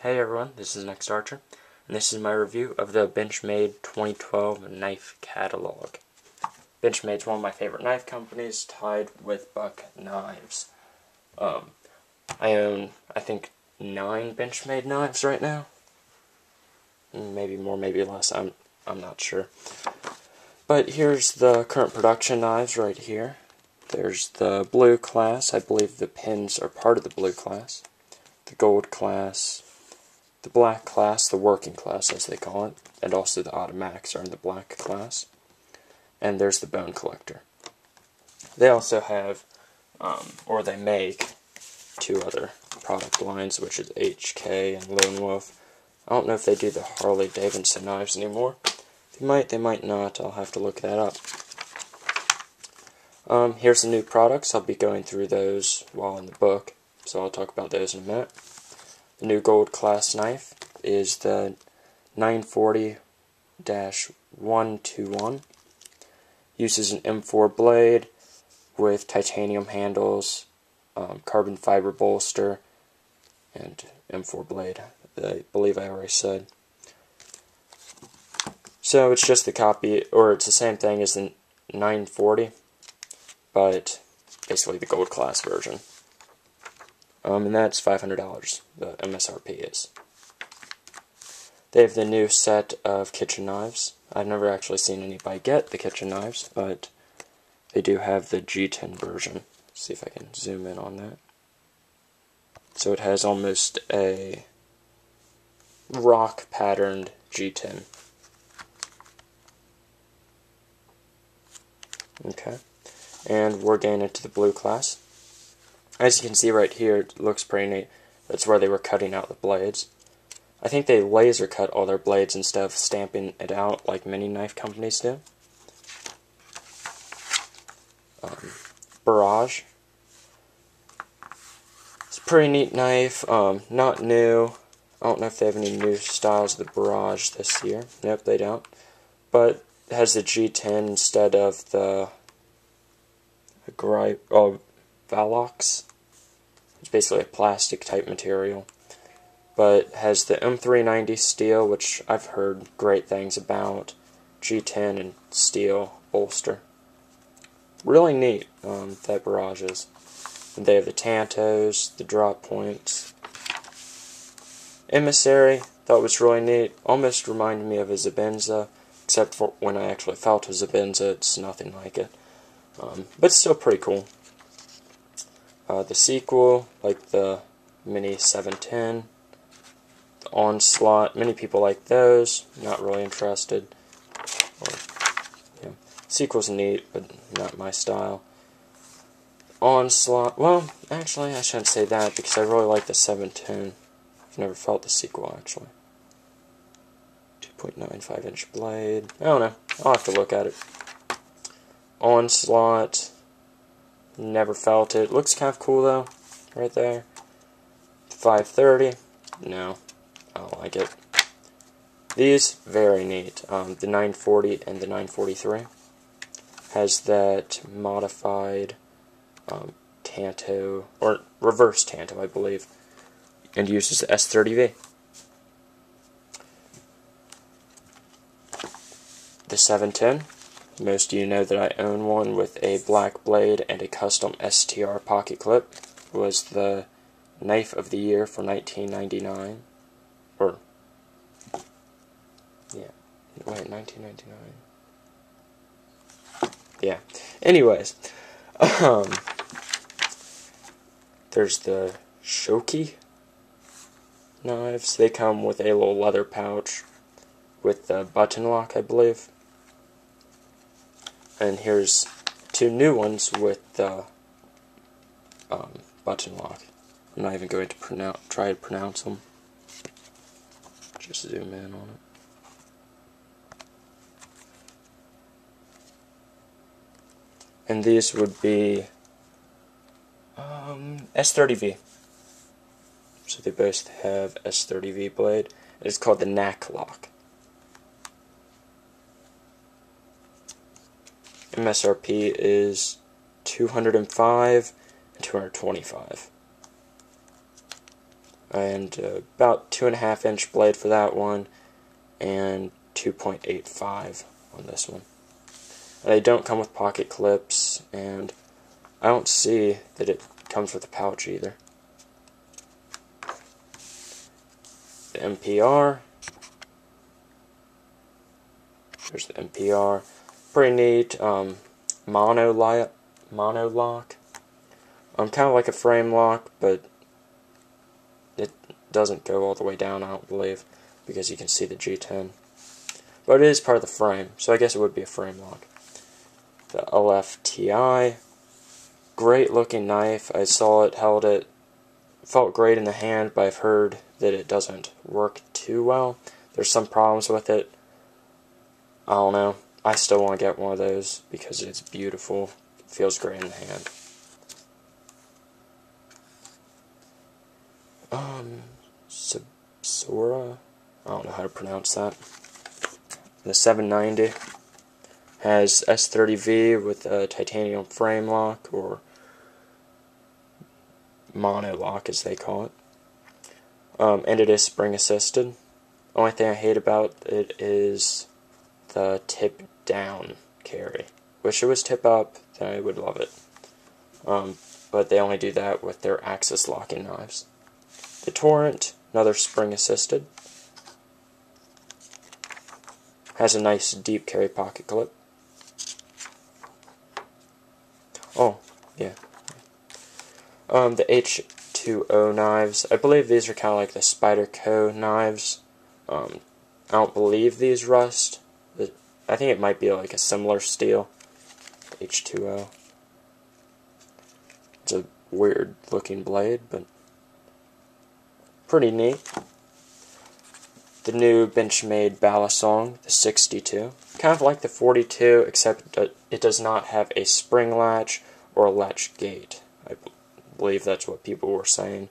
Hey everyone, this is Next Archer, and this is my review of the Benchmade 2012 knife catalog. Benchmade's one of my favorite knife companies, tied with Buck Knives. I own, I think, 9 Benchmade knives right now. Maybe more, maybe less, I'm not sure. But here's the current production knives right here. There's the blue class, I believe the pins are part of the blue class. The gold class, the black class, the working class as they call it, and also the automatics are in the black class. And there's the bone collector. They also have, or they make, 2 other product lines, which is HK and Lone Wolf. I don't know if they do the Harley Davidson knives anymore. They might not. I'll have to look that up. Here's the new products. I'll be going through those while in the book, so I'll talk about those in a minute. The new gold class knife is the 940-121. Uses an M4 blade with titanium handles, carbon fiber bolster, and M4 blade. I believe I already said. So it's just the copy, or it's the same thing as the 940, but basically the gold class version. And that's $500, the MSRP is. They have the new set of kitchen knives. I've never actually seen anybody get the kitchen knives, but they do have the G10 version. Let's see if I can zoom in on that. So it has almost a rock patterned G10. Okay, and we're getting into the blue class. As you can see right here, it looks pretty neat. That's where they were cutting out the blades. I think they laser cut all their blades instead of stamping it out like many knife companies do. Barrage. It's a pretty neat knife. Not new. I don't know if they have any new styles of the Barrage this year. Nope, they don't. But it has the G10 instead of the Valox. It's basically a plastic type material, but has the M390 steel, which I've heard great things about. G10 and steel bolster. Really neat, that Barrage is. And they have the Tantos, the drop points. Emissary, thought was really neat. Almost reminded me of a Zabenza, except for when I actually felt a Zabenza, it's nothing like it. But still pretty cool. The sequel, like the Mini 710, the Onslaught, many people like those, not really interested. Sequel's neat, but not my style. Onslaught, well, actually I shouldn't say that, because I really like the 710. I've never felt the sequel, actually. 2.95 inch blade, I don't know, I'll have to look at it. Onslaught, never felt it. Looks kind of cool though, right there. 530, no, I don't like it. These, very neat. The 940 and the 943 has that modified Tanto, or reverse Tanto, I believe, and uses the S30v. The 710. Most of you know that I own one with a black blade and a custom STR pocket clip. It was the knife of the year for 1999. Or, yeah, wait, 1999. Yeah, anyways. There's the Soc knives. They come with a little leather pouch with the button lock, I believe. And here's 2 new ones with the button lock. I'm not even going to try to pronounce them. Just zoom in on it. And these would be S30v. So they both have S30v Blade. It's called the Knack Lock. MSRP is $205 and $225. and about 2.5-inch blade for that one, and 2.85 on this one. They don't come with pocket clips, and I don't see that it comes with a pouch either. The MPR. There's the MPR. Pretty neat. Mono lock. Kind of like a frame lock, but it doesn't go all the way down, I don't believe, because you can see the G10. But it is part of the frame, so I guess it would be a frame lock. The LFTI. Great looking knife. I saw it, held it. Felt great in the hand, but I've heard that it doesn't work too well. There's some problems with it. I don't know. I still want to get one of those because it's beautiful. It feels great in the hand. Sora? I don't know how to pronounce that. The 790 has S30v with a titanium frame lock, or mono lock as they call it. And it is spring assisted. Only thing I hate about it is the tip down carry. Wish it was tip up, then I would love it. But they only do that with their axis locking knives. The Torrent, another spring assisted. Has a nice deep carry pocket clip. Oh, yeah. The H2o Knives. I believe these are kind of like the Spyderco knives. I don't believe these rust. I think it might be like a similar steel. H2o. It's a weird looking blade, but pretty neat. The new Benchmade Balisong, the 62. Kind of like the 42, except it does not have a spring latch or a latch gate. I believe that's what people were saying.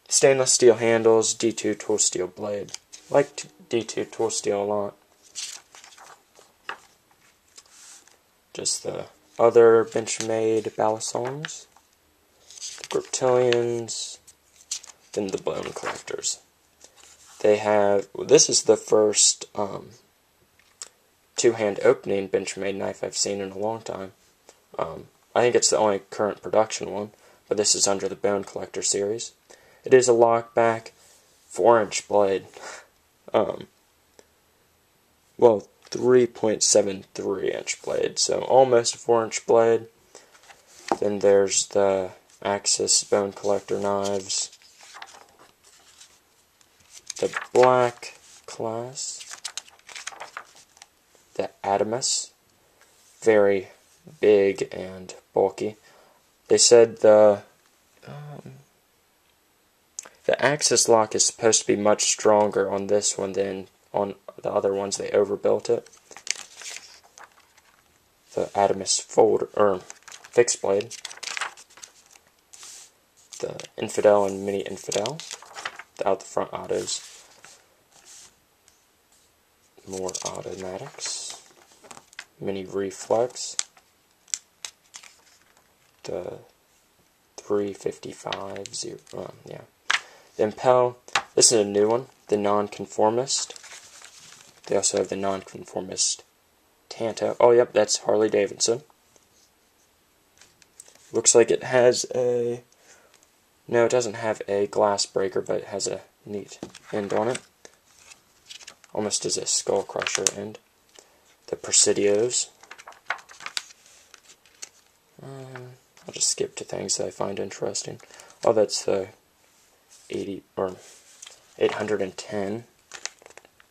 Stainless steel handles, D2 tool steel blade. Like D2 tool steel a lot. Just the other Benchmade Balisongs. The Griptilians. Then the Bone Collectors. They have, well, this is the first two-hand opening Benchmade knife I've seen in a long time. I think it's the only current production one, but this is under the Bone Collector series. It is a lockback 4-inch blade. Well, 3.73-inch blade, so almost a 4-inch blade. Then there's the Axis Bone Collector knives. The black class, the Adamus, very big and bulky. They said the axis lock is supposed to be much stronger on this one than on the other ones. They overbuilt it. The Adamus fixed blade, the Infidel and Mini Infidel, the out the front autos. More automatics. Mini Reflex. The 355 yeah. The Impel. This is a new one. The Nonconformist. They also have the Nonconformist Tanto. Oh, yep, that's Harley Davidson. Looks like it has a... No, it doesn't have a glass breaker, but it has a neat end on it. Almost as a skull crusher end. The Presidios. I'll just skip to things that I find interesting. Oh, that's the 810.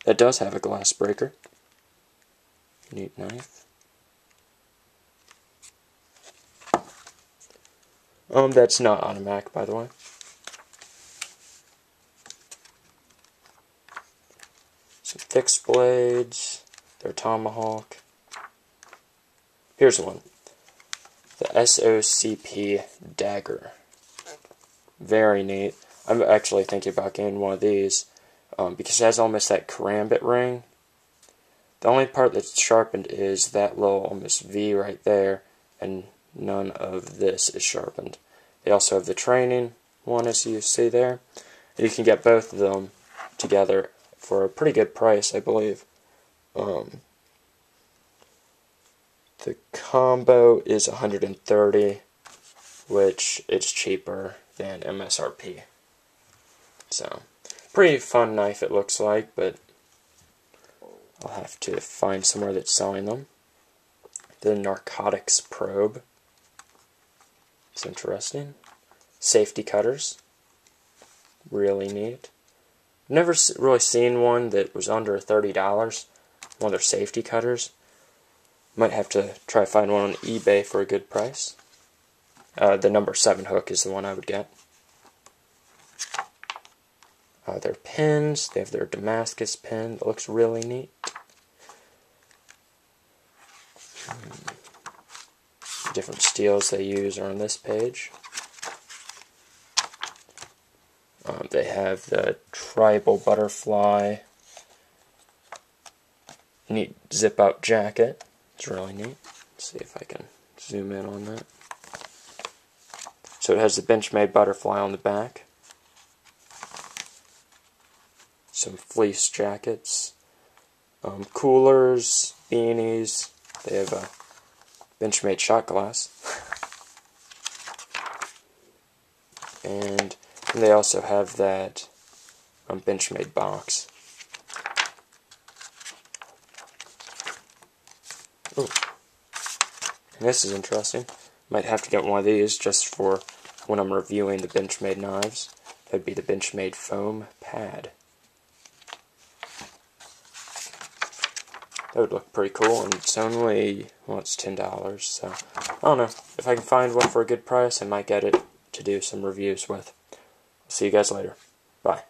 That does have a glass breaker. Neat knife. That's not automatic, by the way. Some fixed blades, their tomahawk. Here's one. The Soc P Dagger. Very neat. I'm actually thinking about getting one of these because it has almost that karambit ring. The only part that's sharpened is that little almost V right there, and none of this is sharpened. They also have the training one, as you see there. And you can get both of them together for a pretty good price, I believe. The combo is $130, which is cheaper than MSRP. So, pretty fun knife it looks like, but I'll have to find somewhere that's selling them. The narcotics probe. It's interesting. Safety cutters. Really neat. Never really seen one that was under $30. One of their safety cutters. Might have to try to find one on eBay for a good price. The number 7 hook is the one I would get. Their pins. They have their Damascus pin. That looks really neat. Different steels they use are on this page. They have the tribal butterfly. Neat zip-up jacket. It's really neat. Let's see if I can zoom in on that. So it has the Benchmade butterfly on the back. Some fleece jackets. Coolers, beanies. They have a Benchmade shot glass. And they also have that Benchmade box. Ooh. And this is interesting. Might have to get one of these just for when I'm reviewing the Benchmade knives. That'd be the Benchmade foam pad. That would look pretty cool, and it's only, well, it's $10, so I don't know. If I can find one for a good price, I might get it to do some reviews with. I'll see you guys later. Bye.